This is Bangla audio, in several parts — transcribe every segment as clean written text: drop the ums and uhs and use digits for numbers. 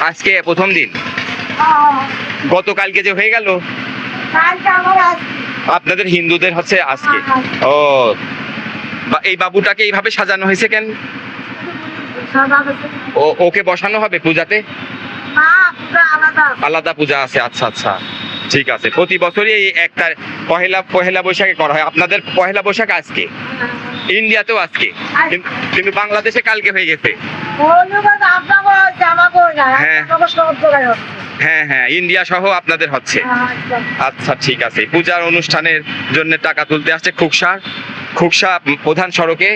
আজকে প্রথম দিন, গতকালকে যে হয়ে গেল আপনাদের হিন্দুদের হচ্ছে আজকে। ও, এই বাবুটাকে এইভাবে সাজানো হয়েছে কেন? ওকে বসানো হবে পূজাতে? আলাদা পূজা আছে, আচ্ছা আচ্ছা, ঠিক আছে। প্রতি বছরই এই একটা পহেলা বৈশাখে করা হয়। আপনাদের পহেলা বৈশাখ আজকে, ইন্ডিয়াতেও আজকে, কিন্তু বাংলাদেশে কালকে হয়ে গেছে। হ্যাঁ হ্যাঁ, ইন্ডিয়া সহ আপনাদের হচ্ছে। আচ্ছা ঠিক আছে। পূজার অনুষ্ঠানের জন্য টাকা তুলতে আসছে খুকসা প্রধান সড়কে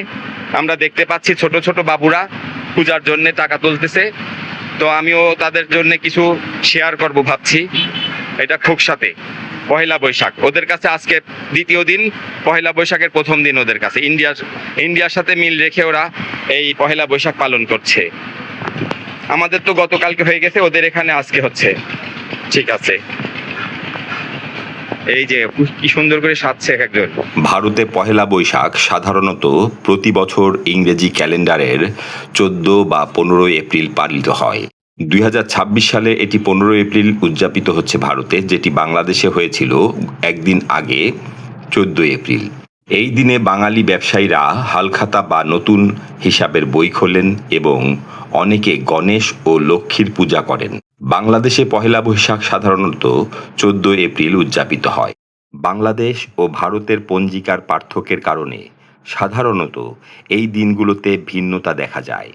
আমরা দেখতে পাচ্ছি ছোট ছোট বাবুরা পূজার জন্য টাকা তুলতেছে। তো আমিও তাদের জন্য কিছু শেয়ার করব ভাবছি। এটা খুকসাতে পহেলা বৈশাখ ওদের কাছে আজকে দ্বিতীয় দিন, পহেলা বৈশাখের প্রথম দিন ওদের কাছে। ইন্ডিয়ার সাথে মিল রেখে ওরা এই পহেলা বৈশাখ পালন করছে। আমাদের তো গতকালকে হয়ে গেছে, ওদের এখানে আজকে হচ্ছে। ঠিক আছে, এই যে কি সুন্দর করে সাজছে একজন। ভারতে পহেলা বৈশাখ সাধারণত প্রতি বছর ইংরেজি ক্যালেন্ডারের 14 বা 15 এপ্রিল পালিত হয়। 2026 সালে এটি 15 এপ্রিল উদযাপিত হচ্ছে ভারতে, যেটি বাংলাদেশে হয়েছিল একদিন আগে 14 এপ্রিল। এই দিনে বাঙালি ব্যবসায়ীরা হালখাতা বা নতুন হিসাবের বই খোলেন এবং অনেকে গণেশ ও লক্ষ্মীর পূজা করেন। বাংলাদেশে পহেলা বৈশাখ সাধারণত 14 এপ্রিল উদযাপিত হয়। বাংলাদেশ ও ভারতের পঞ্জিকার পার্থক্যের কারণে সাধারণত এই দিনগুলোতে ভিন্নতা দেখা যায়।